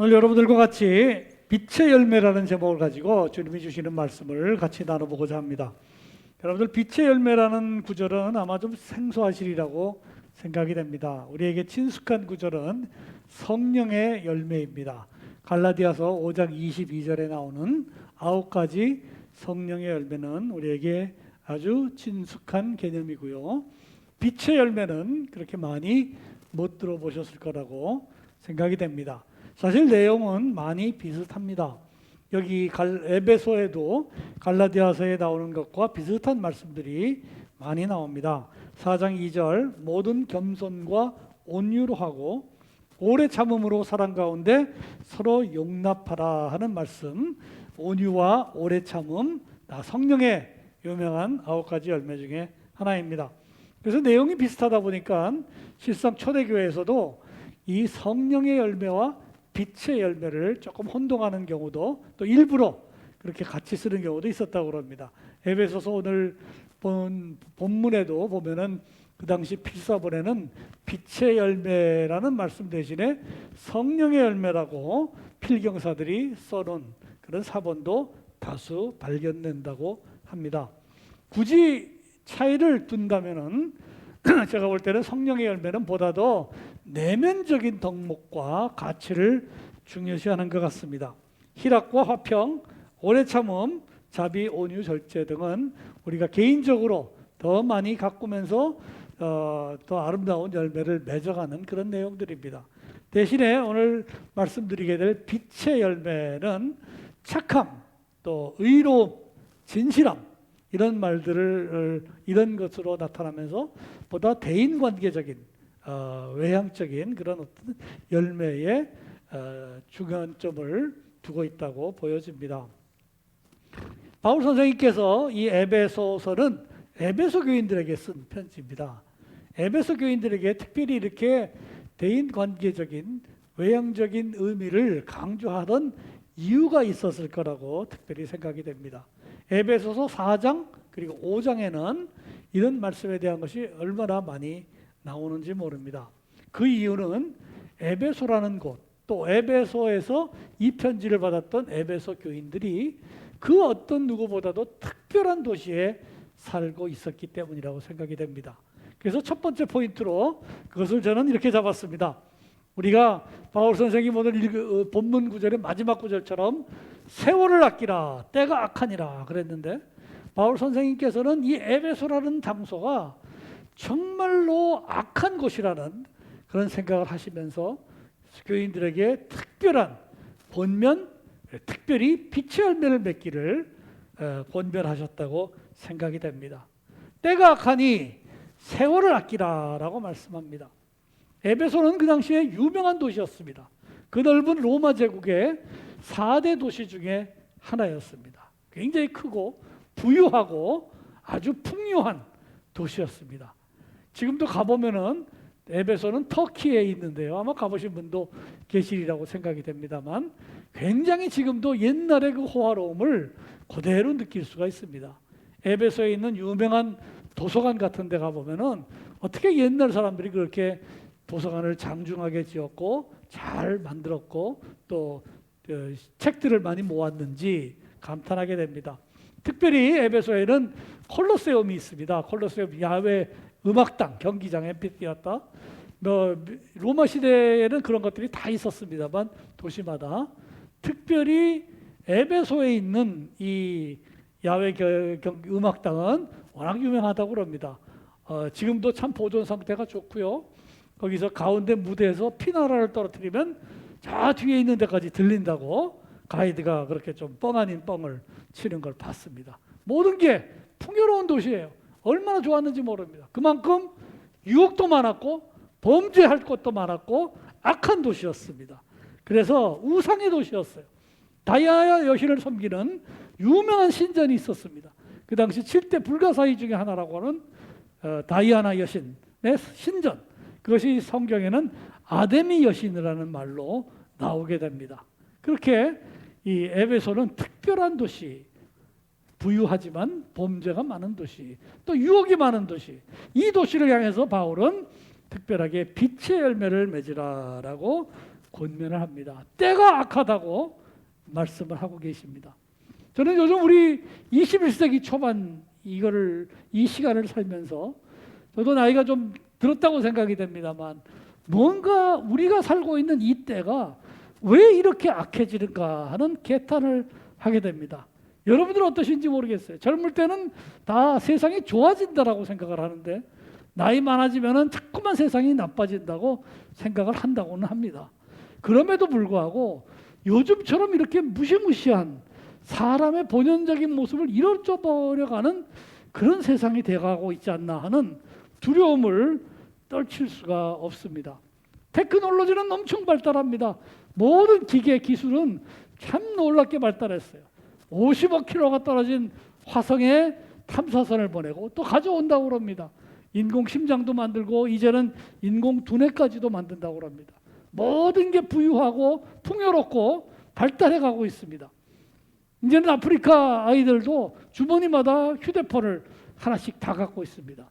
오늘 여러분들과 같이 빛의 열매라는 제목을 가지고 주님이 주시는 말씀을 같이 나눠보고자 합니다. 여러분들, 빛의 열매라는 구절은 아마 좀 생소하시리라고 생각이 됩니다. 우리에게 친숙한 구절은 성령의 열매입니다. 갈라디아서 5장 22절에 나오는 9가지 성령의 열매는 우리에게 아주 친숙한 개념이고요. 빛의 열매는 그렇게 많이 못 들어보셨을 거라고 생각이 됩니다. 사실 내용은 많이 비슷합니다. 여기 에베소에도 갈라디아서에 나오는 것과 비슷한 말씀들이 많이 나옵니다. 4장 2절 모든 겸손과 온유로 하고 오래 참음으로 사랑 가운데 서로 용납하라 하는 말씀. 온유와 오래 참음 다 성령의 유명한 9가지 열매 중에 하나입니다. 그래서 내용이 비슷하다 보니까 실상 초대교회에서도 이 성령의 열매와 빛의 열매를 조금 혼동하는 경우도 또 일부러 그렇게 같이 쓰는 경우도 있었다고 합니다. 에베소서 오늘 본문에도 보면은 그 당시 필사본에는 빛의 열매라는 말씀 대신에 성령의 열매라고 필경사들이 써놓은 그런 사본도 다수 발견된다고 합니다. 굳이 차이를 둔다면은 제가 볼 때는 성령의 열매는 보다도 내면적인 덕목과 가치를 중요시하는 것 같습니다. 희락과 화평, 오래 참음, 자비, 온유, 절제 등은 우리가 개인적으로 더 많이 가꾸면서 더 아름다운 열매를 맺어가는 그런 내용들입니다. 대신에 오늘 말씀드리게 될 빛의 열매는 착함, 또 의로움, 진실함 이런 말들을 이런 것으로 나타나면서 보다 대인관계적인 외향적인 그런 어떤 열매에 중요점을 두고 있다고 보여집니다. 바울 선생님께서 이 에베소서는 에베소 교인들에게 쓴 편지입니다. 에베소 교인들에게 특별히 이렇게 대인관계적인 외향적인 의미를 강조하던 이유가 있었을 거라고 특별히 생각이 됩니다. 에베소서 4장 그리고 5장에는 이런 말씀에 대한 것이 얼마나 많이 나오는지 모릅니다. 그 이유는 에베소라는 곳, 또 에베소에서 이 편지를 받았던 에베소 교인들이 그 어떤 누구보다도 특별한 도시에 살고 있었기 때문이라고 생각이 됩니다. 그래서 첫 번째 포인트로 그것을 저는 이렇게 잡았습니다. 우리가 바울 선생님 오늘 본문 구절의 마지막 구절처럼 세월을 아끼라 때가 악하니라 그랬는데, 바울 선생님께서는 이 에베소라는 장소가 정말로 악한 곳이라는 그런 생각을 하시면서 교인들에게 특별한 권면, 특별히 빛의 열매를 맺기를 권면하셨다고 생각이 됩니다. 때가 악하니 세월을 아끼라라고 말씀합니다. 에베소는 그 당시에 유명한 도시였습니다. 그 넓은 로마 제국의 4대 도시 중에 하나였습니다. 굉장히 크고 부유하고 아주 풍요한 도시였습니다. 지금도 가보면은 에베소는 터키에 있는데요. 아마 가보신 분도 계시리라고 생각이 됩니다만 굉장히 지금도 옛날의 그 호화로움을 그대로 느낄 수가 있습니다. 에베소에 있는 유명한 도서관 같은 데 가보면은 어떻게 옛날 사람들이 그렇게 도서관을 장중하게 지었고 잘 만들었고 또 책들을 많이 모았는지 감탄하게 됩니다. 특별히 에베소에는 콜로세움이 있습니다. 콜로세움, 야외 음악당, 경기장, 앰피티아터. 로마 시대에는 그런 것들이 다 있었습니다만 도시마다 특별히 에베소에 있는 이 야외 음악당은 워낙 유명하다고 합니다. 지금도 참 보존 상태가 좋고요. 거기서 가운데 무대에서 피나라를 떨어뜨리면 저 뒤에 있는 데까지 들린다고 가이드가 그렇게 좀 뻥 아닌 뻥을 치는 걸 봤습니다. 모든 게 풍요로운 도시예요. 얼마나 좋았는지 모릅니다. 그만큼 유혹도 많았고 범죄할 것도 많았고 악한 도시였습니다. 그래서 우상의 도시였어요. 다이아나 여신을 섬기는 유명한 신전이 있었습니다. 그 당시 7대 불가사의 중에 하나라고 하는 다이아나 여신의 신전, 그것이 성경에는 아데미 여신이라는 말로 나오게 됩니다. 그렇게 이 에베소는 특별한 도시, 부유하지만 범죄가 많은 도시, 또 유혹이 많은 도시, 이 도시를 향해서 바울은 특별하게 빛의 열매를 맺으라라고 권면을 합니다. 때가 악하다고 말씀을 하고 계십니다. 저는 요즘 우리 21세기 초반 이 시간을 살면서 저도 나이가 좀 들었다고 생각이 됩니다만 뭔가 우리가 살고 있는 이 때가 왜 이렇게 악해지는가 하는 개탄을 하게 됩니다. 여러분들은 어떠신지 모르겠어요. 젊을 때는 다 세상이 좋아진다라고 생각을 하는데 나이 많아지면은 자꾸만 세상이 나빠진다고 생각을 한다고는 합니다. 그럼에도 불구하고 요즘처럼 이렇게 무시무시한 사람의 본연적인 모습을 잃어버려가는 그런 세상이 되어가고 있지 않나 하는 두려움을 떨칠 수가 없습니다. 테크놀로지는 엄청 발달합니다. 모든 기계 기술은 참 놀랍게 발달했어요. 50억 킬로가 떨어진 화성에 탐사선을 보내고 또 가져온다고 합니다. 인공 심장도 만들고 이제는 인공 두뇌까지도 만든다고 합니다. 모든 게 부유하고 풍요롭고 발달해 가고 있습니다. 이제는 아프리카 아이들도 주머니마다 휴대폰을 하나씩 다 갖고 있습니다.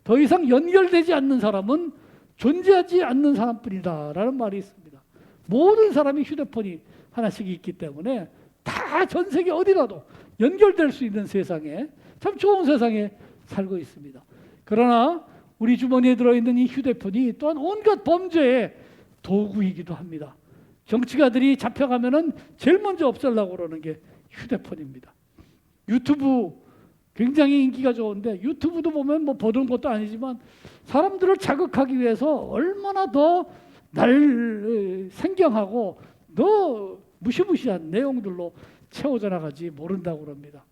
더 이상 연결되지 않는 사람은 존재하지 않는 사람뿐이다라는 말이 있습니다. 모든 사람이 휴대폰이 하나씩 있기 때문에 다 전 세계 어디라도 연결될 수 있는 세상에 참 좋은 세상에 살고 있습니다. 그러나 우리 주머니에 들어있는 이 휴대폰이 또한 온갖 범죄의 도구이기도 합니다. 정치가들이 잡혀가면은 제일 먼저 없애려고 그러는 게 휴대폰입니다. 유튜브 굉장히 인기가 좋은데 유튜브도 보면 뭐 보던 것도 아니지만 사람들을 자극하기 위해서 얼마나 더 날 생경하고 더 무시무시한 내용들로 채워져 나가지 모른다고 합니다.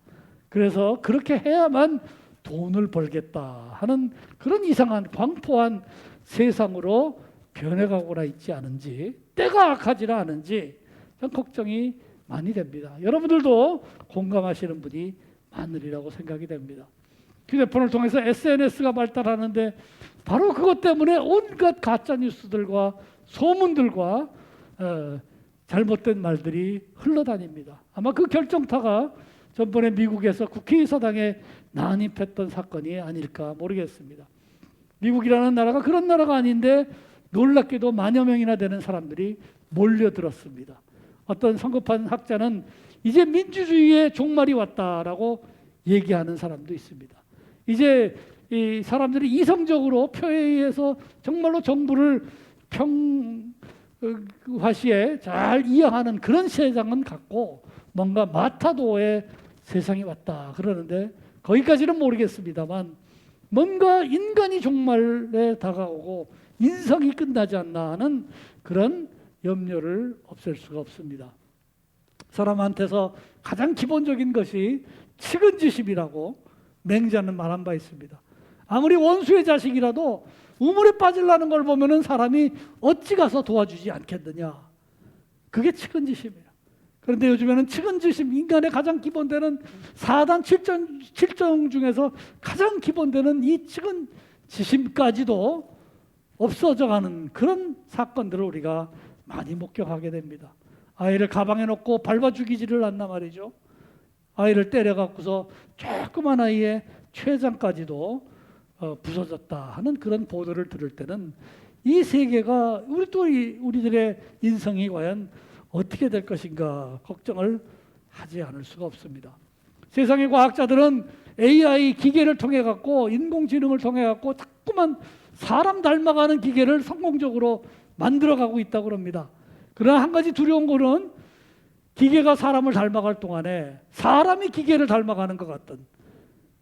그래서 그렇게 해야만 돈을 벌겠다 하는 그런 이상한 광포한 세상으로 변해가고나 있지 않은지 때가 악하지는 않은지 참 걱정이 많이 됩니다. 여러분들도 공감하시는 분이 많으리라고 생각이 됩니다. 휴대폰을 통해서 SNS가 발달하는데 바로 그것 때문에 온갖 가짜 뉴스들과 소문들과 잘못된 말들이 흘러다닙니다. 아마 그 결정타가 전번에 미국에서 국회의사당에 난입했던 사건이 아닐까 모르겠습니다. 미국이라는 나라가 그런 나라가 아닌데 놀랍게도 만여 명이나 되는 사람들이 몰려들었습니다. 어떤 성급한 학자는 이제 민주주의의 종말이 왔다라고 얘기하는 사람도 있습니다. 이제 이 사람들이 이성적으로 표에 의해서 정말로 정부를 평화시에 잘 이해하는 그런 세상은 같고 뭔가 마타도의 세상이 왔다 그러는데 거기까지는 모르겠습니다만 뭔가 인간이 종말에 다가오고 인성이 끝나지 않나 하는 그런 염려를 없앨 수가 없습니다. 사람한테서 가장 기본적인 것이 측은지심이라고 맹자는 말한 바 있습니다. 아무리 원수의 자식이라도 우물에 빠지려는 걸 보면은 사람이 어찌 가서 도와주지 않겠느냐. 그게 측은지심이에요. 그런데 요즘에는 측은지심, 인간의 가장 기본되는 4단 7정 중에서 가장 기본되는 이 측은지심까지도 없어져가는 그런 사건들을 우리가 많이 목격하게 됩니다. 아이를 가방에 넣고 밟아 죽이지를 않나 말이죠. 아이를 때려갖고서 조그만 아이의 췌장까지도 부서졌다 하는 그런 보도를 들을 때는 이 세계가 우리들의 인성이 과연 어떻게 될 것인가 걱정을 하지 않을 수가 없습니다. 세상의 과학자들은 AI 기계를 통해 갖고 인공지능을 통해 갖고 자꾸만 사람 닮아가는 기계를 성공적으로 만들어가고 있다고 합니다. 그러나 한 가지 두려운 거는 기계가 사람을 닮아갈 동안에 사람이 기계를 닮아가는 것 같던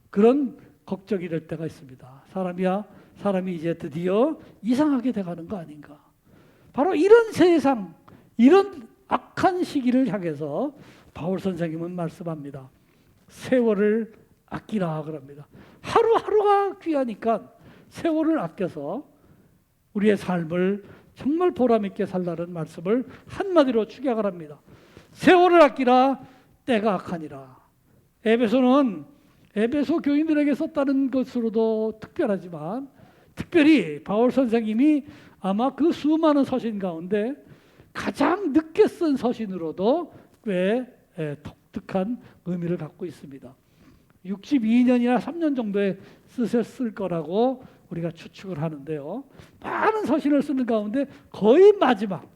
그런 걱정이 될 때가 있습니다. 사람이 이제 드디어 이상하게 돼가는 거 아닌가. 바로 이런 세상, 이런 악한 시기를 향해서 바울 선생님은 말씀합니다. 세월을 아끼라 그럽니다. 하루하루가 귀하니까 세월을 아껴서 우리의 삶을 정말 보람있게 살라는 말씀을 한마디로 축약을 합니다. 세월을 아끼라 때가 악하니라. 에베소는 에베소 교인들에게 썼다는 것으로도 특별하지만 특별히 바울 선생님이 아마 그 수많은 서신 가운데 가장 늦게 쓴 서신으로도 꽤 독특한 의미를 갖고 있습니다. 62년이나 3년 정도에 쓰셨을 거라고 우리가 추측을 하는데요. 많은 서신을 쓰는 가운데 거의 마지막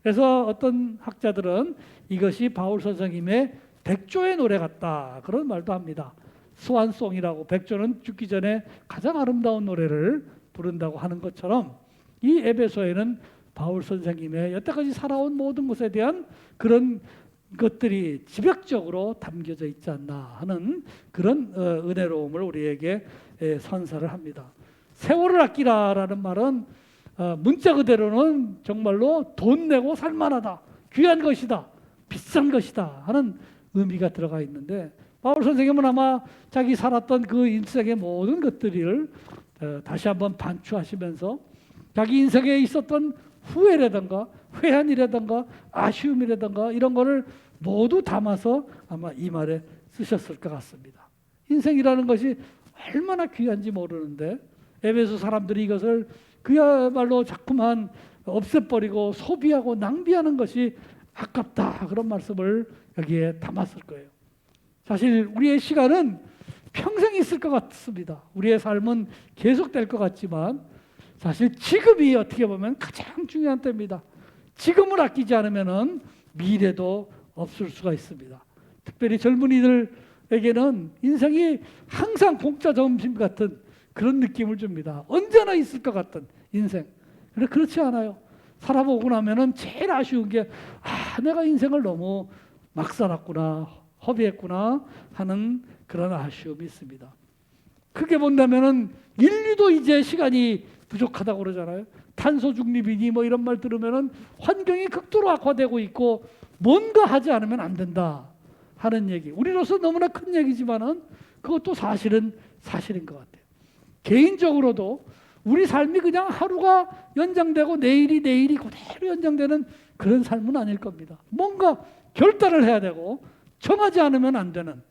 그래서 어떤 학자들은 이것이 바울 선생님의 백조의 노래 같다 그런 말도 합니다. 스완송이라고, 백조는 죽기 전에 가장 아름다운 노래를 부른다고 하는 것처럼 이 에베소에는 바울 선생님의 여태까지 살아온 모든 것에 대한 그런 것들이 집약적으로 담겨져 있지 않나 하는 그런 은혜로움을 우리에게 선사를 합니다. 세월을 아끼라라는 말은 문자 그대로는 정말로 돈 내고 살만하다, 귀한 것이다, 비싼 것이다 하는 의미가 들어가 있는데, 바울 선생님은 아마 자기 살았던 그 인생의 모든 것들을 다시 한번 반추하시면서 자기 인생에 있었던 후회라든가 회한이라든가 아쉬움이라든가 이런 거를 모두 담아서 아마 이 말에 쓰셨을 것 같습니다. 인생이라는 것이 얼마나 귀한지 모르는데 에베소 사람들이 이것을 그야말로 자꾸만 없애버리고 소비하고 낭비하는 것이 아깝다 그런 말씀을 여기에 담았을 거예요. 사실 우리의 시간은 평생 있을 것 같습니다. 우리의 삶은 계속될 것 같지만 사실 지금이 어떻게 보면 가장 중요한 때입니다. 지금을 아끼지 않으면 미래도 없을 수가 있습니다. 특별히 젊은이들에게는 인생이 항상 공짜 점심 같은 그런 느낌을 줍니다. 언제나 있을 것 같은 인생. 그런데 그렇지 않아요. 살아보고 나면은 제일 아쉬운 게 내가 인생을 너무 막 살았구나, 허비했구나 하는 그런 아쉬움이 있습니다. 크게 본다면은 인류도 이제 시간이 부족하다고 그러잖아요. 탄소 중립이니 뭐 이런 말 들으면은 환경이 극도로 악화되고 있고 뭔가 하지 않으면 안 된다 하는 얘기. 우리로서 너무나 큰 얘기지만은 그것도 사실은 사실인 것 같아요. 개인적으로도 우리 삶이 그냥 하루가 연장되고 내일이 그대로 연장되는 그런 삶은 아닐 겁니다. 뭔가 결단을 해야 되고 정하지 않으면 안 되는,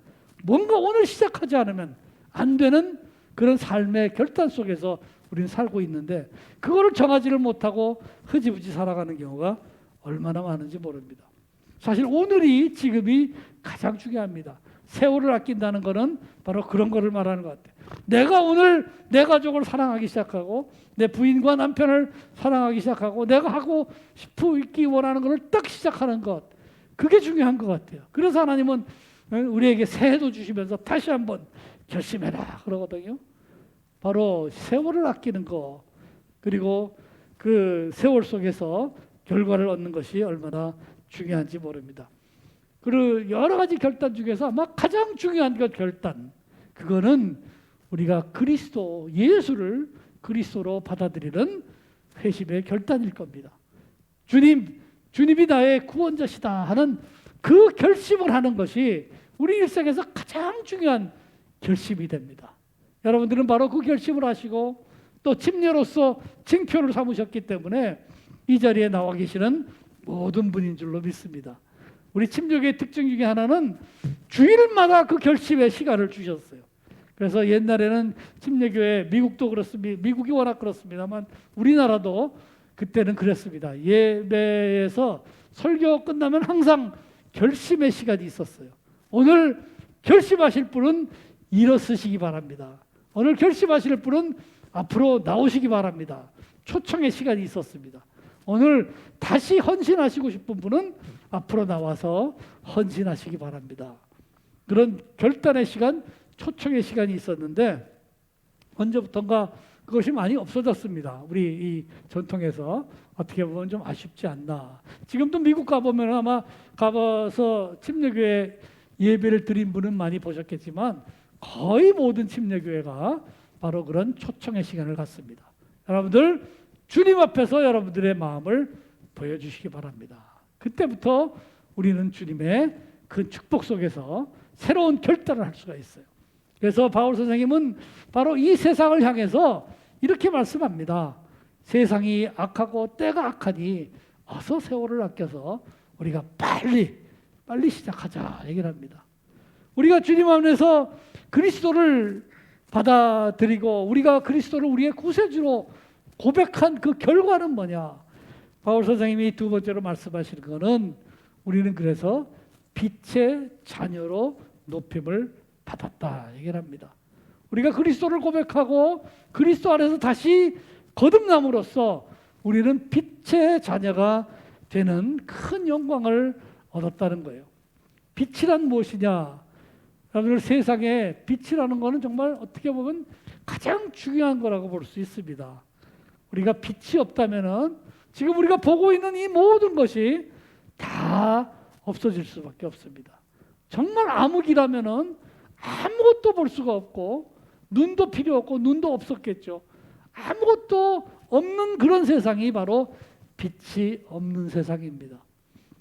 뭔가 오늘 시작하지 않으면 안 되는 그런 삶의 결단 속에서 우리는 살고 있는데 그거를 정하지를 못하고 흐지부지 살아가는 경우가 얼마나 많은지 모릅니다. 사실 오늘이 지금이 가장 중요합니다. 세월을 아낀다는 것은 바로 그런 거를 말하는 것 같아요. 내가 오늘 내 가족을 사랑하기 시작하고 내 부인과 남편을 사랑하기 시작하고 내가 하고 싶기 원하는 것을 딱 시작하는 것, 그게 중요한 것 같아요. 그래서 하나님은 우리에게 새해도 주시면서 다시 한번 결심해라 그러거든요. 바로 세월을 아끼는 거, 그리고 그 세월 속에서 결과를 얻는 것이 얼마나 중요한지 모릅니다. 그리고 여러 가지 결단 중에서 아마 가장 중요한 것 결단, 그거는 우리가 그리스도 예수를 그리스도로 받아들이는 회심의 결단일 겁니다. 주님이 나의 구원자시다 하는 그 결심을 하는 것이 우리 일생에서 가장 중요한 결심이 됩니다. 여러분들은 바로 그 결심을 하시고 또 침례로서 징표를 삼으셨기 때문에 이 자리에 나와 계시는 모든 분인 줄로 믿습니다. 우리 침례교의 특징 중에 하나는 주일마다 그 결심의 시간을 주셨어요. 그래서 옛날에는 침례교회, 미국도 그렇습니다. 미국이 워낙 그렇습니다만 우리나라도 그때는 그랬습니다. 예배에서 설교 끝나면 항상 결심의 시간이 있었어요. 오늘 결심하실 분은 일어서시기 바랍니다. 오늘 결심하실 분은 앞으로 나오시기 바랍니다. 초청의 시간이 있었습니다. 오늘 다시 헌신하시고 싶은 분은 앞으로 나와서 헌신하시기 바랍니다. 그런 결단의 시간, 초청의 시간이 있었는데 언제부턴가 그것이 많이 없어졌습니다. 우리 이 전통에서 어떻게 보면 좀 아쉽지 않나. 지금도 미국 가보면 아마 가봐서 침례교회 예배를 드린 분은 많이 보셨겠지만 거의 모든 침례교회가 바로 그런 초청의 시간을 갖습니다. 여러분들 주님 앞에서 여러분들의 마음을 보여주시기 바랍니다. 그때부터 우리는 주님의 그 축복 속에서 새로운 결단을 할 수가 있어요. 그래서 바울 선생님은 바로 이 세상을 향해서 이렇게 말씀합니다. 세상이 악하고 때가 악하니 어서 세월을 아껴서 우리가 빨리 시작하자 얘기를 합니다. 우리가 주님 안에서 그리스도를 받아들이고 우리가 그리스도를 우리의 구세주로 고백한 그 결과는 뭐냐? 바울 선생님이 두 번째로 말씀하시는 것은 우리는 그래서 빛의 자녀로 높임을 받았다 얘기를 합니다. 우리가 그리스도를 고백하고 그리스도 안에서 다시 거듭남으로써 우리는 빛의 자녀가 되는 큰 영광을 얻었다는 거예요. 빛이란 무엇이냐? 여러분들, 세상에 빛이라는 것은 정말 어떻게 보면 가장 중요한 거라고 볼 수 있습니다. 우리가 빛이 없다면은 지금 우리가 보고 있는 이 모든 것이 다 없어질 수밖에 없습니다. 정말 암흑이라면은 아무것도 볼 수가 없고, 눈도 필요 없고, 눈도 없었겠죠. 아무것도 없는 그런 세상이 바로 빛이 없는 세상입니다.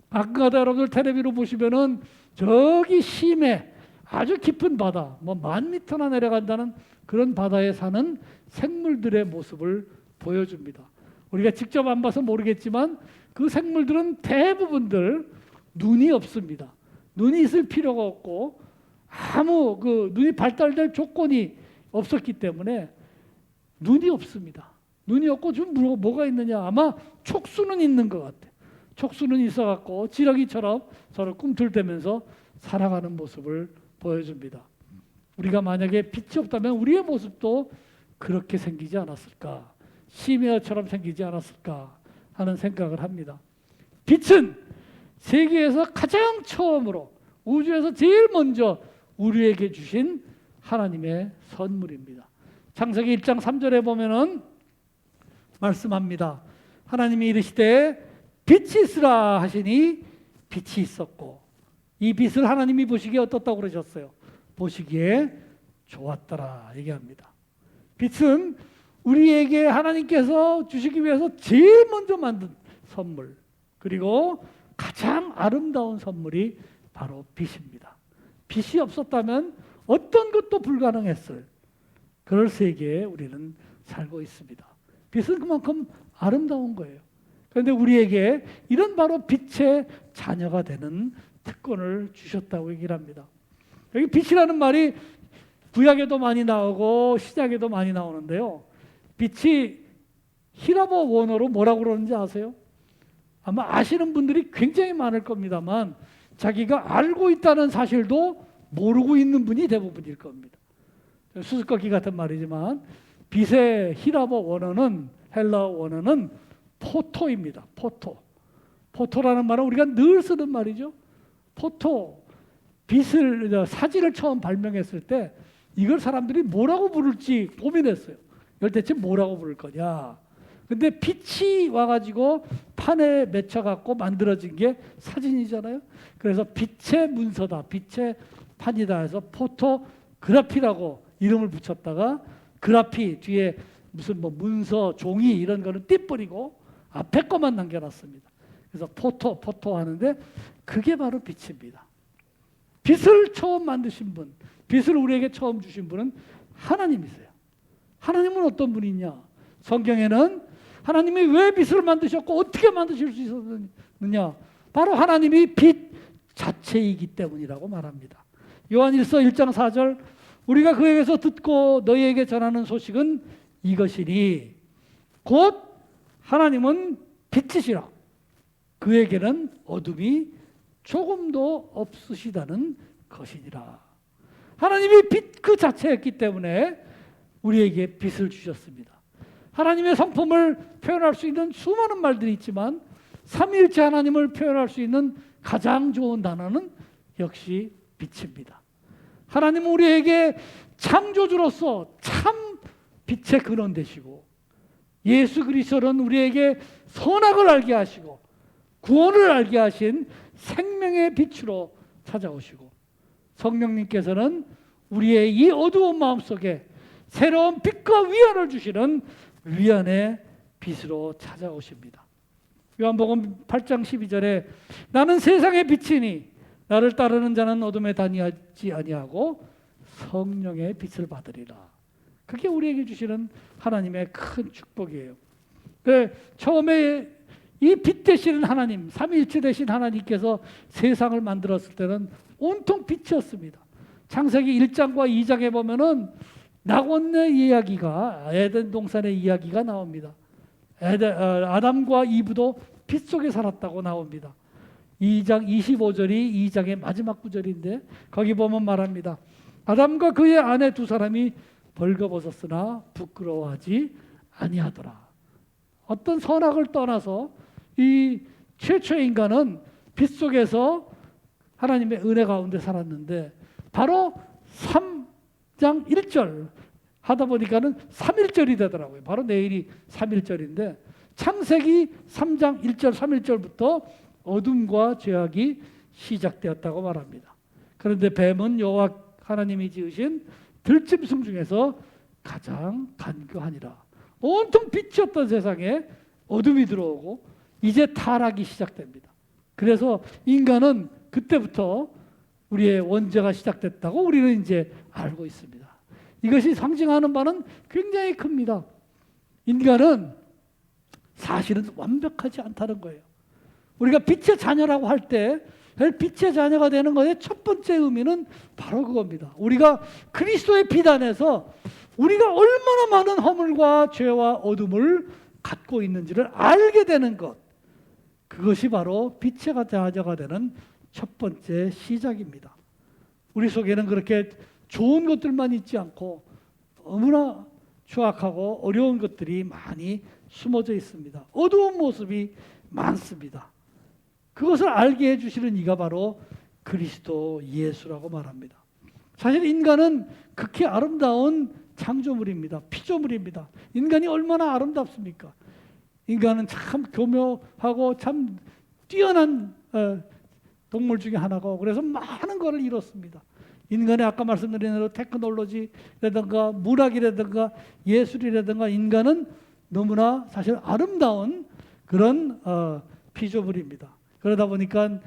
아까도 여러분들 텔레비로 보시면은 저기 심해 아주 깊은 바다, 뭐 10,000m나 내려간다는 그런 바다에 사는 생물들의 모습을 보여줍니다. 우리가 직접 안 봐서 모르겠지만 그 생물들은 대부분들 눈이 없습니다. 눈이 있을 필요가 없고 아무 눈이 발달될 조건이 없었기 때문에 눈이 없습니다. 눈이 없고 좀 뭐가 있느냐? 아마 촉수는 있는 것 같아요. 촉수는 있어갖고 지렁이처럼 서로 꿈틀대면서 살아가는 모습을 보여줍니다. 우리가 만약에 빛이 없다면 우리의 모습도 그렇게 생기지 않았을까? 심해어처럼 생기지 않았을까 하는 생각을 합니다. 빛은 세계에서 가장 처음으로, 우주에서 제일 먼저 우리에게 주신 하나님의 선물입니다. 창세기 1장 3절에 보면은 말씀합니다. 하나님이 이르시되 빛이 있으라 하시니 빛이 있었고, 이 빛을 하나님이 보시기에 어떻다고 그러셨어요? 보시기에 좋았더라 얘기합니다. 빛은 우리에게 하나님께서 주시기 위해서 제일 먼저 만든 선물, 그리고 가장 아름다운 선물이 바로 빛입니다. 빛이 없었다면 어떤 것도 불가능했을 그럴 세계에 우리는 살고 있습니다. 빛은 그만큼 아름다운 거예요. 그런데 우리에게 이런 바로 빛의 자녀가 되는 특권을 주셨다고 얘기를 합니다. 여기 빛이라는 말이 구약에도 많이 나오고 신약에도 많이 나오는데요. 빛이 히라보 원어로 뭐라고 그러는지 아세요? 아마 아시는 분들이 굉장히 많을 겁니다만 자기가 알고 있다는 사실도 모르고 있는 분이 대부분일 겁니다. 수수께끼 같은 말이지만 빛의 히라보 원어는, 헬라어 원어는 포토입니다. 포토. 포토라는 말은 우리가 늘 쓰는 말이죠. 포토. 빛을, 사진을 처음 발명했을 때 이걸 사람들이 뭐라고 부를지 고민했어요. 이걸 대체 뭐라고 부를 거냐. 근데 빛이 와가지고 판에 맺혀갖고 만들어진 게 사진이잖아요. 그래서 빛의 문서다, 빛의 판이다 해서 포토그래피라고 이름을 붙였다가, 그래피 뒤에 무슨 뭐 문서, 종이 이런 거는 띠뿌리고 앞에 것만 남겨놨습니다. 그래서 포토 하는데 그게 바로 빛입니다. 빛을 처음 만드신 분, 빛을 우리에게 처음 주신 분은 하나님이세요. 하나님은 어떤 분이냐? 성경에는 하나님이 왜 빛을 만드셨고 어떻게 만드실 수 있었느냐? 바로 하나님이 빛 자체이기 때문이라고 말합니다. 요한일서 1장 4절, 우리가 그에게서 듣고 너희에게 전하는 소식은 이것이니 곧 하나님은 빛이시라. 그에게는 어둠이 조금도 없으시다는 것이니라. 하나님이 빛 그 자체였기 때문에 우리에게 빛을 주셨습니다. 하나님의 성품을 표현할 수 있는 수많은 말들이 있지만 삼위일체 하나님을 표현할 수 있는 가장 좋은 단어는 역시 빛입니다. 하나님은 우리에게 창조주로서 참 빛의 근원 되시고, 예수 그리스도는 우리에게 선악을 알게 하시고 구원을 알게 하신 생명의 빛으로 찾아오시고, 성령님께서는 우리의 이 어두운 마음속에 새로운 빛과 위안을 주시는 위안의 빛으로 찾아오십니다. 요한복음 8장 12절에 나는 세상의 빛이니 나를 따르는 자는 어둠에 다니지 아니하고 성령의 빛을 받으리라. 그게 우리에게 주시는 하나님의 큰 축복이에요. 처음에 이 빛 되시는 하나님, 삼위일체 되신 하나님께서 세상을 만들었을 때는 온통 빛이었습니다. 창세기 1장과 2장에 보면은 낙원의 이야기가, 에덴 동산의 이야기가 나옵니다. 아담과 이브도 빛 속에 살았다고 나옵니다. 2장 25절이 2장의 마지막 구절인데 거기 보면 말합니다. 아담과 그의 아내 두 사람이 벌거벗었으나 부끄러워하지 아니하더라. 어떤 선악을 떠나서 이 최초의 인간은 빛 속에서 하나님의 은혜 가운데 살았는데 바로 3장 1절 하다 보니까는 3.1절이 되더라고요. 바로 내일이 3.1절인데 창세기 3장 1절 3.1절부터 어둠과 죄악이 시작되었다고 말합니다. 그런데 뱀은 여호와 하나님이 지으신 들짐승 중에서 가장 간교하니라. 온통 빛이었던 세상에 어둠이 들어오고 이제 타락이 시작됩니다. 그래서 인간은 그때부터 우리의 원죄가 시작됐다고 우리는 이제 알고 있습니다. 이것이 상징하는 바는 굉장히 큽니다. 인간은 사실은 완벽하지 않다는 거예요. 우리가 빛의 자녀라고 할 때 빛의 자녀가 되는 것의 첫 번째 의미는 바로 그겁니다. 우리가 그리스도의 피 안에서 우리가 얼마나 많은 허물과 죄와 어둠을 갖고 있는지를 알게 되는 것, 그것이 바로 빛의 자녀가 되는 첫 번째 시작입니다. 우리 속에는 그렇게 좋은 것들만 있지 않고 너무나 추악하고 어려운 것들이 많이 숨어져 있습니다. 어두운 모습이 많습니다. 그것을 알게 해주시는 이가 바로 그리스도 예수라고 말합니다. 사실 인간은 극히 아름다운 창조물입니다. 피조물입니다. 인간이 얼마나 아름답습니까? 인간은 참 교묘하고 참 뛰어난 동물 중에 하나고 그래서 많은 것을 이뤘습니다. 인간의 아까 말씀드린 대로 테크놀로지라든가 문학이라든가 예술이라든가 인간은 너무나 사실 아름다운 그런 피조물입니다. 그러다 보니까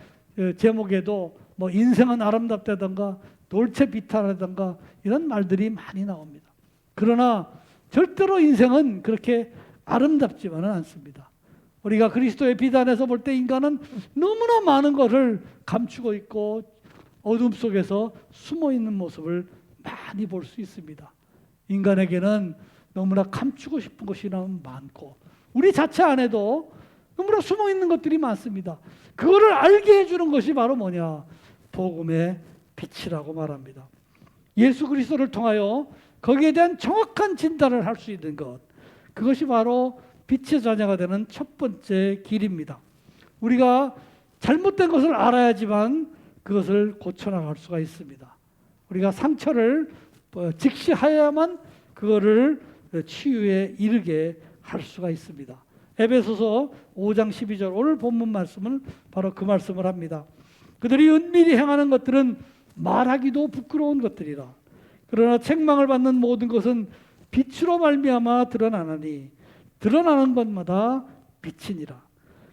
제목에도 뭐 인생은 아름답다든가 돌체비타라든가 이런 말들이 많이 나옵니다. 그러나 절대로 인생은 그렇게 아름답지만은 않습니다. 우리가 그리스도의 빛 안에서 볼 때 인간은 너무나 많은 것을 감추고 있고 어둠 속에서 숨어 있는 모습을 많이 볼 수 있습니다. 인간에게는 너무나 감추고 싶은 것이 너무 많고 우리 자체 안에도 너무나 숨어 있는 것들이 많습니다. 그거를 알게 해주는 것이 바로 뭐냐? 복음의 빛이라고 말합니다. 예수 그리스도를 통하여 거기에 대한 정확한 진단을 할 수 있는 것, 그것이 바로 빛의 자녀가 되는 첫 번째 길입니다. 우리가 잘못된 것을 알아야지만 그것을 고쳐나갈 수가 있습니다. 우리가 상처를 직시하여야만 그거를 치유에 이르게 할 수가 있습니다. 에베소서 5장 12절 오늘 본문 말씀은 바로 그 말씀을 합니다. 그들이 은밀히 행하는 것들은 말하기도 부끄러운 것들이라. 그러나 책망을 받는 모든 것은 빛으로 말미암아 드러나나니 드러나는 것마다 빛이니라.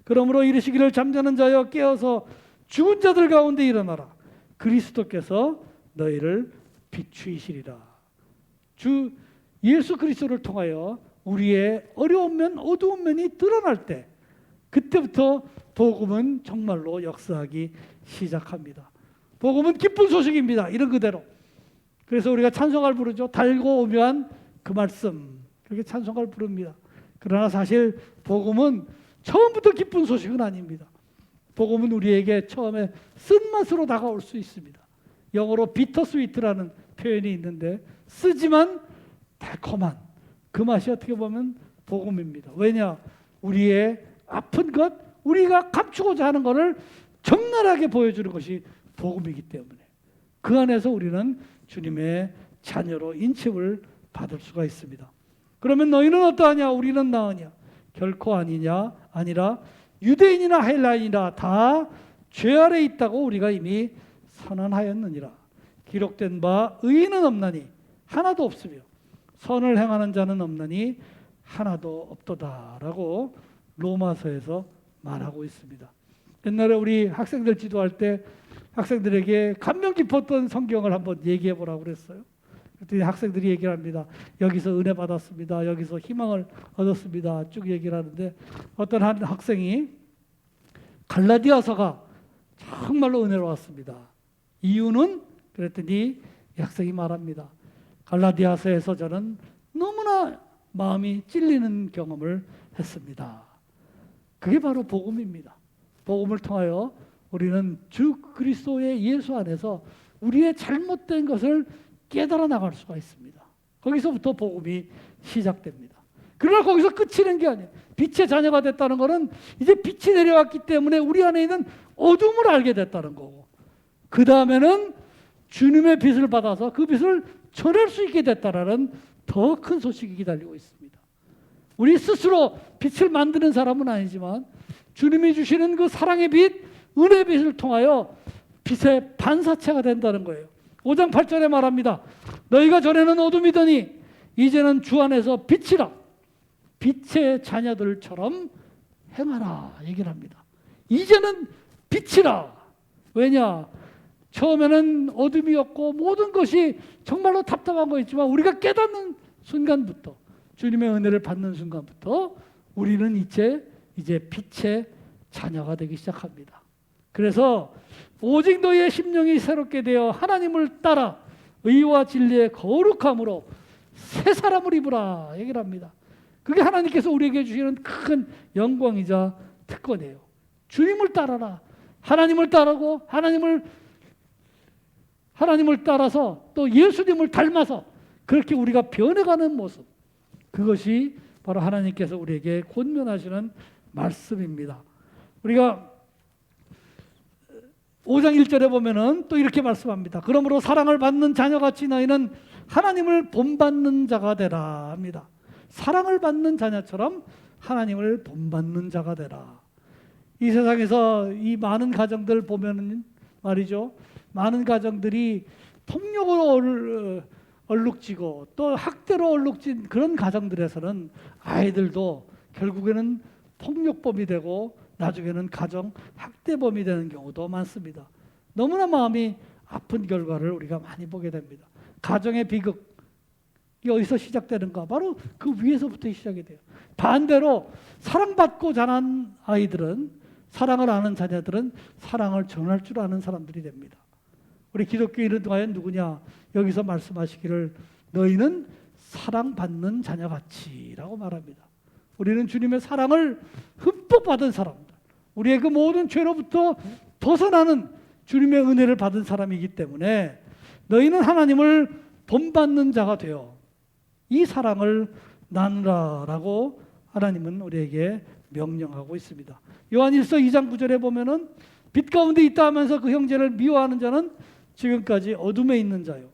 그러므로 이르시기를 잠자는 자여 깨어서 죽은 자들 가운데 일어나라. 그리스도께서 너희를 비추이시리라. 주 예수 그리스도를 통하여 우리의 어려운 면, 어두운 면이 드러날 때 그때부터 복음은 정말로 역사하기 시작합니다. 복음은 기쁜 소식입니다. 이런 그대로. 그래서 우리가 찬송가를 부르죠. 달고 오묘한 그 말씀. 그렇게 찬송가를 부릅니다. 그러나 사실 복음은 처음부터 기쁜 소식은 아닙니다. 복음은 우리에게 처음에 쓴맛으로 다가올 수 있습니다. 영어로 비터스위트라는 표현이 있는데 쓰지만 달콤한 그 맛이 어떻게 보면 복음입니다. 왜냐? 우리의 아픈 것, 우리가 감추고자 하는 것을 적나라하게 보여주는 것이 복음이기 때문에 그 안에서 우리는 주님의 자녀로 인칭을 받을 수가 있습니다. 그러면 너희는 어떠하냐? 우리는 나으냐? 결코 아니라 유대인이나 헬라인이나 다 죄 아래 있다고 우리가 이미 선언하였느니라. 기록된 바 의인은 없나니 하나도 없으며 선을 행하는 자는 없나니 하나도 없도다라고 로마서에서 말하고 있습니다. 옛날에 우리 학생들 지도할 때 학생들에게 감명 깊었던 성경을 한번 얘기해 보라고 그랬어요. 그랬더니 학생들이 얘기를 합니다. 여기서 은혜 받았습니다. 여기서 희망을 얻었습니다. 쭉 얘기를 하는데 어떤 한 학생이 갈라디아서가 정말로 은혜로웠습니다. 이유는? 그랬더니 이 학생이 말합니다. 갈라디아서에서 저는 너무나 마음이 찔리는 경험을 했습니다. 그게 바로 복음입니다. 복음을 통하여 우리는 주 그리스도의 예수 안에서 우리의 잘못된 것을 깨달아 나갈 수가 있습니다. 거기서부터 복음이 시작됩니다. 그러나 거기서 끝이는 게 아니에요. 빛의 자녀가 됐다는 것은 이제 빛이 내려왔기 때문에 우리 안에 있는 어둠을 알게 됐다는 거고, 그 다음에는 주님의 빛을 받아서 그 빛을 전할 수 있게 됐다라는 더 큰 소식이 기다리고 있습니다. 우리 스스로 빛을 만드는 사람은 아니지만 주님이 주시는 그 사랑의 빛, 은혜의 빛을 통하여 빛의 반사체가 된다는 거예요. 5장 8절에 말합니다. 너희가 전에는 어둠이더니 이제는 주 안에서 빛이라. 빛의 자녀들처럼 행하라 얘기를 합니다. 이제는 빛이라. 왜냐? 처음에는 어둠이었고 모든 것이 정말로 답답한 거였지만 우리가 깨닫는 순간부터, 주님의 은혜를 받는 순간부터 우리는 이제 빛의 자녀가 되기 시작합니다. 그래서 오직 너희의 심령이 새롭게 되어 하나님을 따라 의와 진리의 거룩함으로 새 사람을 입으라 얘기를 합니다. 그게 하나님께서 우리에게 주시는 큰 영광이자 특권이에요. 주님을 따라라. 하나님을 따르고 하나님을 따라서 또 예수님을 닮아서 그렇게 우리가 변해가는 모습, 그것이 바로 하나님께서 우리에게 권면하시는 말씀입니다. 우리가 5장 1절에 보면은 또 이렇게 말씀합니다. 그러므로 사랑을 받는 자녀같이 너희는 하나님을 본받는 자가 되라 합니다. 사랑을 받는 자녀처럼 하나님을 본받는 자가 되라. 이 세상에서 이 많은 가정들 보면은 말이죠, 많은 가정들이 폭력으로 얼룩지고 또 학대로 얼룩진 그런 가정들에서는 아이들도 결국에는 폭력범이 되고 나중에는 가정 학대범이 되는 경우도 많습니다. 너무나 마음이 아픈 결과를 우리가 많이 보게 됩니다. 가정의 비극, 이게 어디서 시작되는가? 바로 그 위에서부터 시작이 돼요. 반대로 사랑받고 자란 아이들은, 사랑을 아는 자녀들은 사랑을 전할 줄 아는 사람들이 됩니다. 우리 기독교인은 과연 누구냐? 여기서 말씀하시기를 너희는 사랑받는 자녀같이라고 말합니다. 우리는 주님의 사랑을 흠뻑 받은 사람들, 우리의 그 모든 죄로부터 벗어나는 주님의 은혜를 받은 사람이기 때문에 너희는 하나님을 본받는 자가 되어 이 사랑을 나누라라고 하나님은 우리에게 명령하고 있습니다. 요한일서 2장 9절에 보면은 빛 가운데 있다 하면서 그 형제를 미워하는 자는 지금까지 어둠에 있는 자요,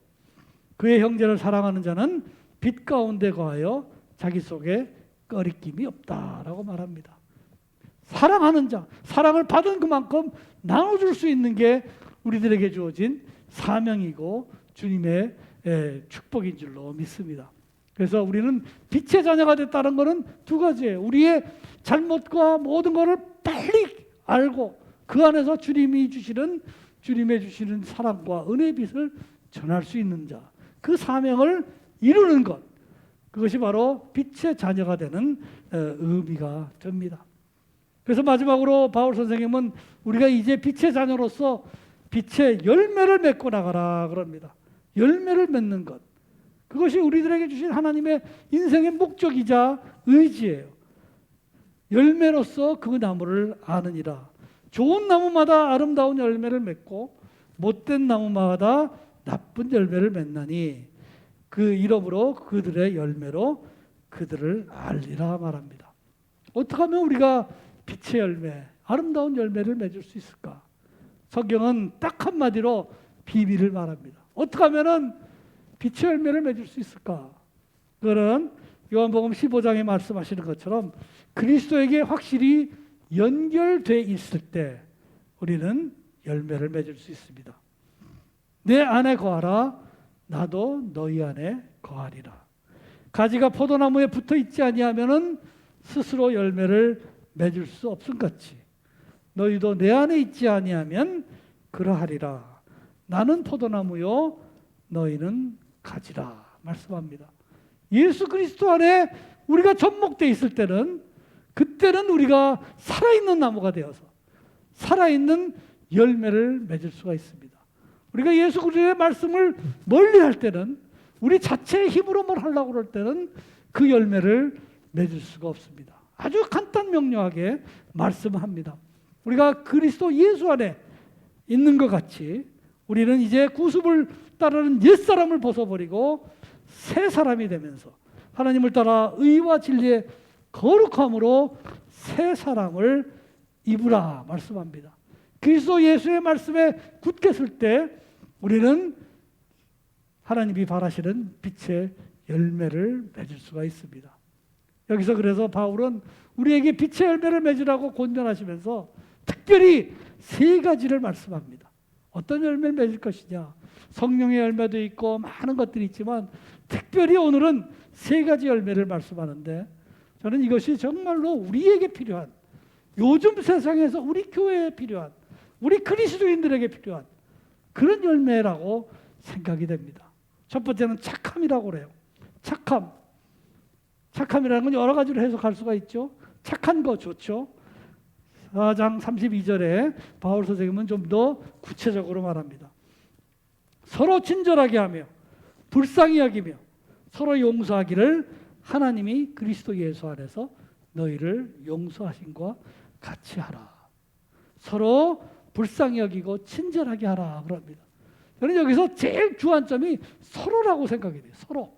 그의 형제를 사랑하는 자는 빛 가운데 거하여 자기 속에 꺼리낌이 없다라고 말합니다. 사랑하는 자, 사랑을 받은 그만큼 나눠줄 수 있는 게 우리들에게 주어진 사명이고 주님의 축복인 줄로 믿습니다. 그래서 우리는 빛의 자녀가 됐다는 것은 두 가지예요. 우리의 잘못과 모든 것을 빨리 알고 그 안에서 주님의 주시는 사랑과 은혜의 빛을 전할 수 있는 자, 그 사명을 이루는 것, 그것이 바로 빛의 자녀가 되는 의미가 됩니다. 그래서 마지막으로 바울 선생님은 우리가 이제 빛의 자녀로서 빛의 열매를 맺고 나가라 그럽니다. 열매를 맺는 것, 그것이 우리들에게 주신 하나님의 인생의 목적이자 의지예요. 열매로서 그 나무를 아느니라. 좋은 나무마다 아름다운 열매를 맺고 못된 나무마다 나쁜 열매를 맺나니 그 이름으로 그들의 열매로 그들을 알리라 말합니다. 어떻게 하면 우리가 빛의 열매, 아름다운 열매를 맺을 수 있을까? 성경은 딱 한마디로 비밀을 말합니다. 어떻게 하면 빛의 열매를 맺을 수 있을까? 그거는 요한복음 15장에 말씀하시는 것처럼 그리스도에게 확실히 연결되어 있을 때 우리는 열매를 맺을 수 있습니다. 내 안에 거하라, 나도 너희 안에 거하리라. 가지가 포도나무에 붙어 있지 아니하면은 스스로 열매를 맺을 수 없음같이 너희도 내 안에 있지 아니하면 그러하리라. 나는 포도나무요 너희는 가지라 말씀합니다. 예수 그리스도 안에 우리가 접목되어 있을 때는, 그때는 우리가 살아있는 나무가 되어서 살아있는 열매를 맺을 수가 있습니다. 우리가 예수 그리스도의 말씀을 멀리할 때는, 우리 자체의 힘으로 뭘 하려고 그럴 때는 그 열매를 맺을 수가 없습니다. 아주 간단 명료하게 말씀합니다. 우리가 그리스도 예수 안에 있는 것 같이 우리는 이제 구습을 따르는 옛사람을 벗어버리고 새 사람이 되면서 하나님을 따라 의와 진리의 거룩함으로 새 사람을 입으라 말씀합니다. 그리스도 예수의 말씀에 굳게 설 때 우리는 하나님이 바라시는 빛의 열매를 맺을 수가 있습니다. 여기서 그래서 바울은 우리에게 빛의 열매를 맺으라고 권면하시면서 특별히 세 가지를 말씀합니다. 어떤 열매를 맺을 것이냐? 성령의 열매도 있고 많은 것들이 있지만 특별히 오늘은 세 가지 열매를 말씀하는데 저는 이것이 정말로 우리에게 필요한, 요즘 세상에서 우리 교회에 필요한, 우리 그리스도인들에게 필요한 그런 열매라고 생각이 됩니다. 첫 번째는 착함이라고 그래요. 착함. 착함이라는 건 여러 가지로 해석할 수가 있죠. 착한 거 좋죠. 4장 32절에 바울 선생님은 좀 더 구체적으로 말합니다. 서로 친절하게 하며 불쌍히 여기며 서로 용서하기를 하나님이 그리스도 예수 안에서 너희를 용서하신과 같이 하라. 서로 불쌍히 여기고 친절하게 하라 그럽니다. 저는 여기서 제일 주안점이 서로라고 생각이 돼요. 서로.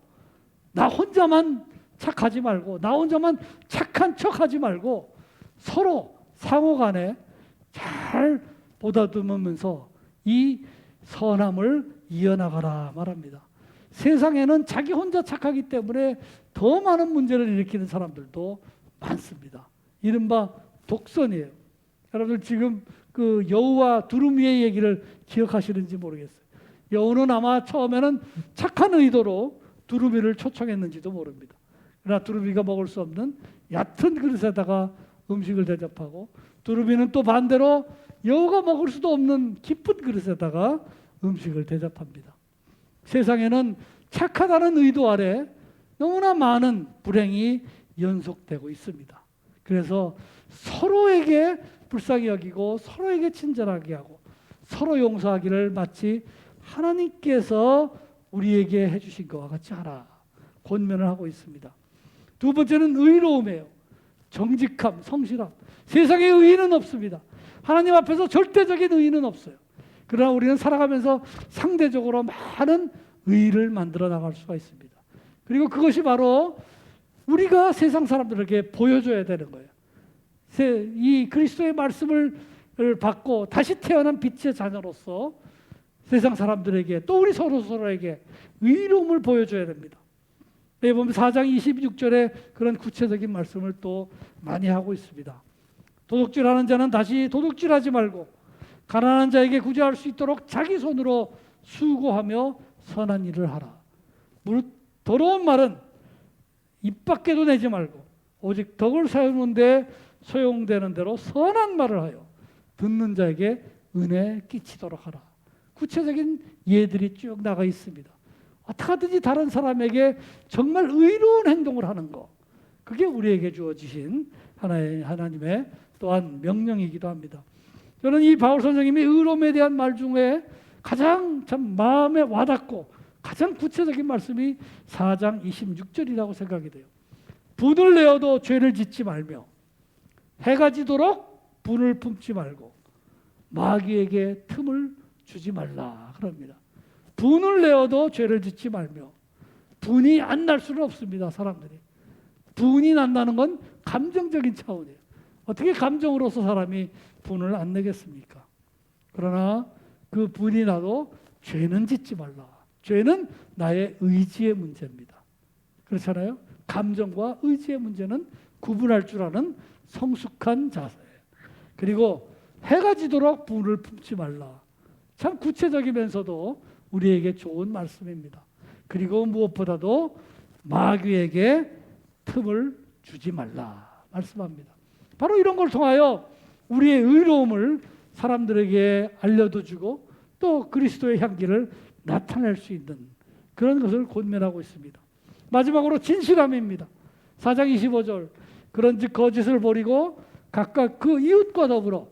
나 혼자만 착하지 말고, 나 혼자만 착한 척하지 말고 서로 상호간에 잘 보다듬으면서 이 선함을 이어나가라 말합니다. 세상에는 자기 혼자 착하기 때문에 더 많은 문제를 일으키는 사람들도 많습니다. 이른바 독선이에요. 여러분들 지금 그 여우와 두루미의 얘기를 기억하시는지 모르겠어요. 여우는 아마 처음에는 착한 의도로 두루미를 초청했는지도 모릅니다. 그러나 두루미가 먹을 수 없는 얕은 그릇에다가 음식을 대접하고, 두루미는 또 반대로 여우가 먹을 수도 없는 깊은 그릇에다가 음식을 대접합니다. 세상에는 착하다는 의도 아래 너무나 많은 불행이 연속되고 있습니다. 그래서 서로에게 불쌍히 여기고 서로에게 친절하게 하고 서로 용서하기를 마치 하나님께서 우리에게 해주신 것과 같이 하라 권면을 하고 있습니다. 두 번째는 의로움이에요. 정직함, 성실함. 세상에 의인은 없습니다. 하나님 앞에서 절대적인 의인은 없어요. 그러나 우리는 살아가면서 상대적으로 많은 의의를 만들어 나갈 수가 있습니다. 그리고 그것이 바로 우리가 세상 사람들에게 보여줘야 되는 거예요. 이 그리스도의 말씀을 받고 다시 태어난 빛의 자녀로서 세상 사람들에게 또 우리 서로에게 의로움을 보여줘야 됩니다. 여기 보면 4장 26절에 그런 구체적인 말씀을 또 많이 하고 있습니다. 도둑질하는 자는 다시 도둑질하지 말고 가난한 자에게 구제할 수 있도록 자기 손으로 수고하며 선한 일을 하라. 무릇 더러운 말은 입 밖에도 내지 말고 오직 덕을 세우는 데 소용되는 대로 선한 말을 하여 듣는 자에게 은혜 끼치도록 하라. 구체적인 예들이 쭉 나가 있습니다. 어떻게 하든지 다른 사람에게 정말 의로운 행동을 하는 것, 그게 우리에게 주어지신 하나님의 또한 명령이기도 합니다. 저는 이 바울 선생님이 의로움에 대한 말 중에 가장 참 마음에 와닿고 가장 구체적인 말씀이 4장 26절이라고 생각이 돼요. 분을 내어도 죄를 짓지 말며 해가 지도록 분을 품지 말고 마귀에게 틈을 주지 말라 그럽니다. 분을 내어도 죄를 짓지 말며, 분이 안 날 수는 없습니다. 사람들이 분이 난다는 건 감정적인 차원이에요. 어떻게 감정으로서 사람이 분을 안 내겠습니까? 그러나 그 분이 나도 죄는 짓지 말라. 죄는 나의 의지의 문제입니다. 그렇잖아요? 감정과 의지의 문제는 구분할 줄 아는 성숙한 자세예요. 그리고 해가 지도록 분을 품지 말라. 참 구체적이면서도 우리에게 좋은 말씀입니다. 그리고 무엇보다도 마귀에게 틈을 주지 말라 말씀합니다. 바로 이런 걸 통하여 우리의 의로움을 사람들에게 알려도 주고 또 그리스도의 향기를 나타낼 수 있는 그런 것을 권면하고 있습니다. 마지막으로 진실함입니다. 4장 25절 그런즉 거짓을 버리고 각각 그 이웃과 더불어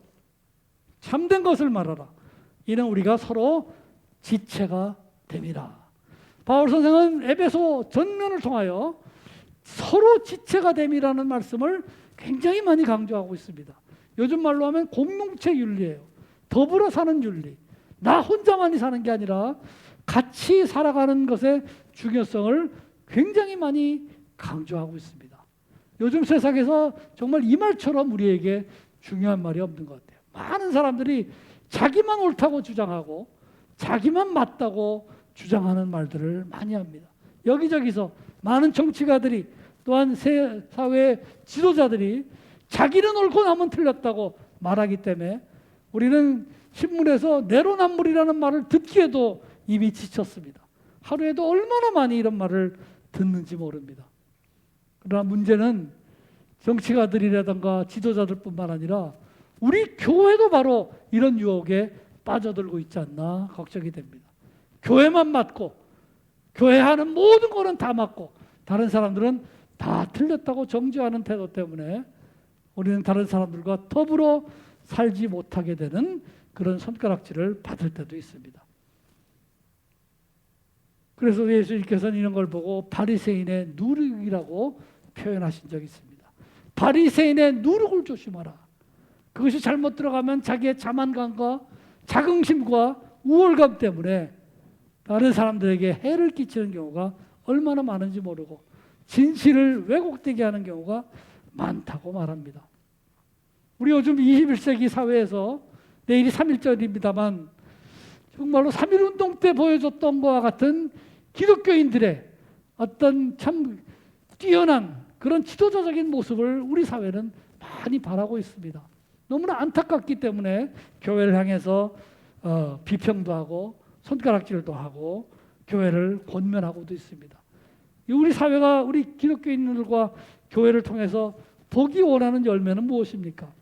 참된 것을 말하라. 이는 우리가 서로 지체가 됨이라. 바울 선생은 에베소 전면을 통하여 서로 지체가 됨이라는 말씀을 굉장히 많이 강조하고 있습니다. 요즘 말로 하면 공동체 윤리예요. 더불어 사는 윤리. 나 혼자만이 사는 게 아니라 같이 살아가는 것의 중요성을 굉장히 많이 강조하고 있습니다. 요즘 세상에서 정말 이 말처럼 우리에게 중요한 말이 없는 것 같아요. 많은 사람들이 자기만 옳다고 주장하고 자기만 맞다고 주장하는 말들을 많이 합니다. 여기저기서 많은 정치가들이 또한 사회 지도자들이 자기는 옳고 남은 틀렸다고 말하기 때문에 우리는 신문에서 내로남불이라는 말을 듣기에도 이미 지쳤습니다. 하루에도 얼마나 많이 이런 말을 듣는지 모릅니다. 그러나 문제는 정치가들이라든가 지도자들뿐만 아니라 우리 교회도 바로 이런 유혹에 빠져들고 있지 않나 걱정이 됩니다. 교회만 맞고 교회 하는 모든 거는 다 맞고 다른 사람들은 다 틀렸다고 정죄하는 태도 때문에 우리는 다른 사람들과 더불어 살지 못하게 되는 그런 손가락질을 받을 때도 있습니다. 그래서 예수님께서는 이런 걸 보고 바리새인의 누룩이라고 표현하신 적이 있습니다. 바리새인의 누룩을 조심하라. 그것이 잘못 들어가면 자기의 자만감과 자긍심과 우월감 때문에 다른 사람들에게 해를 끼치는 경우가 얼마나 많은지 모르고 진실을 왜곡되게 하는 경우가 많다고 말합니다. 우리 요즘 21세기 사회에서 내일이 3.1절입니다만 정말로 3.1운동 때 보여줬던 것과 같은 기독교인들의 어떤 참 뛰어난 그런 지도자적인 모습을 우리 사회는 많이 바라고 있습니다. 너무나 안타깝기 때문에 교회를 향해서 비평도 하고 손가락질도 하고 교회를 권면하고도 있습니다. 우리 사회가 우리 기독교인들과 교회를 통해서 보기 원하는 열매는 무엇입니까?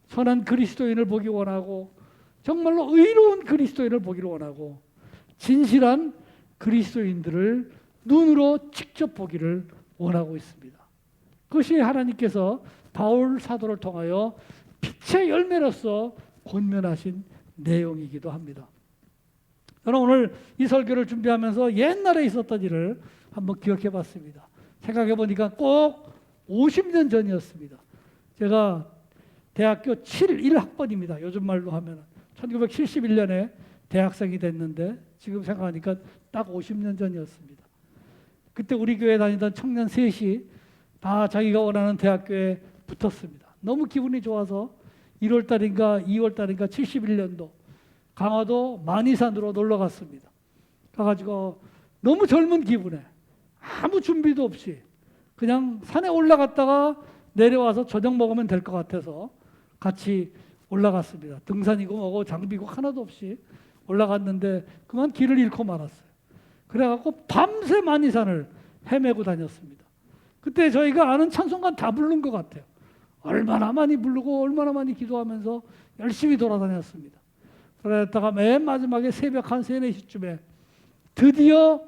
선한 그리스도인을 보기 원하고 정말로 의로운 그리스도인을 보기를 원하고 진실한 그리스도인들을 눈으로 직접 보기를 원하고 있습니다. 그것이 하나님께서 바울 사도를 통하여 빛의 열매로서 권면하신 내용이기도 합니다. 저는 오늘 이 설교를 준비하면서 옛날에 있었던 일을 한번 기억해 봤습니다. 생각해 보니까 꼭 50년 전이었습니다. 제가 대학교 1학번입니다. 요즘 말로 하면 1971년에 대학생이 됐는데 지금 생각하니까 딱 50년 전이었습니다. 그때 우리 교회 다니던 청년 셋이 다 자기가 원하는 대학교에 붙었습니다. 너무 기분이 좋아서 1월달인가 2월달인가 71년도 강화도 만이산으로 놀러 갔습니다. 가가지고 너무 젊은 기분에 아무 준비도 없이 그냥 산에 올라갔다가 내려와서 저녁 먹으면 될 것 같아서 같이 올라갔습니다. 등산이고 뭐고 장비고 하나도 없이 올라갔는데 그만 길을 잃고 말았어요. 그래갖고 밤새 만이산을 헤매고 다녔습니다. 그때 저희가 아는 찬송가 다 부른 것 같아요. 얼마나 많이 부르고 얼마나 많이 기도하면서 열심히 돌아다녔습니다. 그러다가 맨 마지막에 새벽 한 3, 4시쯤에 드디어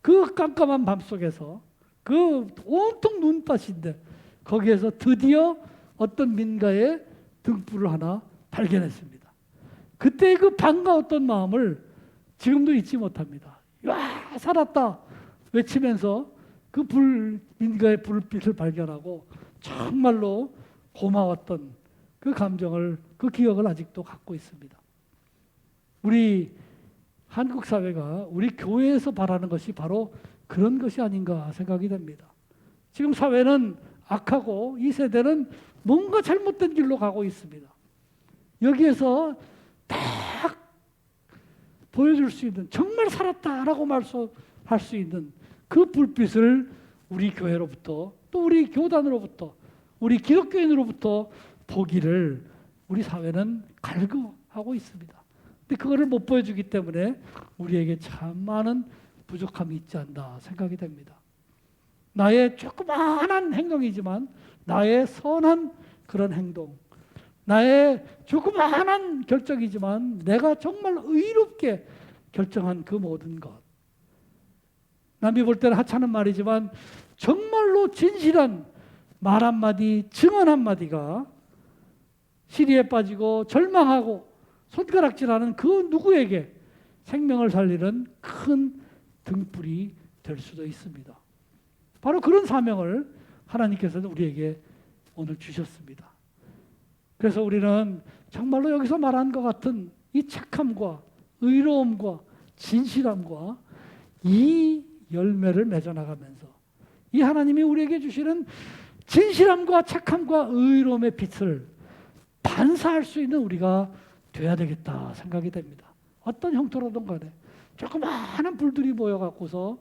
그 깜깜한 밤속에서 그 온통 눈밭인데 거기에서 드디어 어떤 민가의 등불을 하나 발견했습니다. 그때 그 반가웠던 마음을 지금도 잊지 못합니다. 야, 살았다 외치면서 그 민가의 불빛을 발견하고 정말로 고마웠던 그 감정을, 그 기억을 아직도 갖고 있습니다. 우리 한국 사회가 우리 교회에서 바라는 것이 바로 그런 것이 아닌가 생각이 됩니다. 지금 사회는 악하고 이 세대는 뭔가 잘못된 길로 가고 있습니다. 여기에서 딱 보여줄 수 있는 정말 살았다라고 말할 수 있는 그 불빛을 우리 교회로부터 또 우리 교단으로부터 우리 기독교인으로부터 보기를 우리 사회는 갈구하고 있습니다. 근데 그거를 못 보여주기 때문에 우리에게 참 많은 부족함이 있지 않나 생각이 됩니다. 나의 조그마한 행동이지만 나의 선한 그런 행동, 나의 조그마한 결정이지만 내가 정말 의롭게 결정한 그 모든 것. 남이 볼 때는 하찮은 말이지만 정말로 진실한 말 한마디, 증언 한마디가 시리에 빠지고 절망하고 손가락질하는 그 누구에게 생명을 살리는 큰 등불이 될 수도 있습니다. 바로 그런 사명을 하나님께서는 우리에게 오늘 주셨습니다. 그래서 우리는 정말로 여기서 말한 것 같은 이 착함과 의로움과 진실함과 이 열매를 맺어나가면서 이 하나님이 우리에게 주시는 진실함과 착함과 의로움의 빛을 반사할 수 있는 우리가 돼야 되겠다 생각이 됩니다. 어떤 형태로든 간에 조그마한 불들이 모여갖고서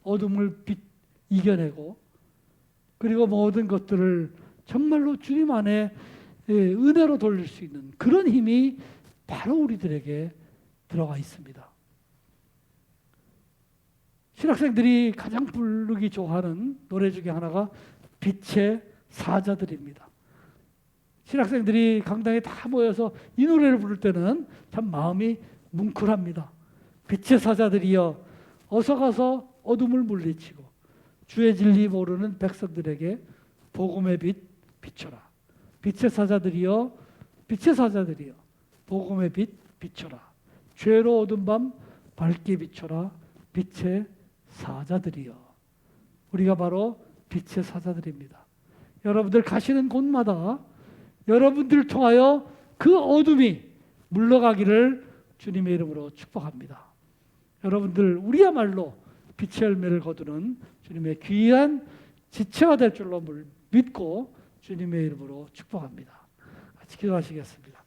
어둠을 이겨내고, 그리고 모든 것들을 정말로 주님 안에 은혜로 돌릴 수 있는 그런 힘이 바로 우리들에게 들어가 있습니다. 신학생들이 가장 부르기 좋아하는 노래 중에 하나가 빛의 사자들입니다. 신학생들이 강당에 다 모여서 이 노래를 부를 때는 참 마음이 뭉클합니다. 빛의 사자들이여 어서 가서 어둠을 물리치고 주의 진리 모르는 백성들에게 복음의 빛 비춰라. 빛의 사자들이여, 빛의 사자들이여 복음의 빛 비춰라. 죄로 어두운 밤 밝게 비춰라. 빛의 사자들이여. 우리가 바로 빛의 사자들입니다. 여러분들 가시는 곳마다 여러분들을 통하여 그 어둠이 물러가기를 주님의 이름으로 축복합니다. 여러분들 우리야말로 빛의 열매를 거두는 주님의 귀한 지체가 될 줄로 믿고 주님의 이름으로 축복합니다. 같이 기도하시겠습니다.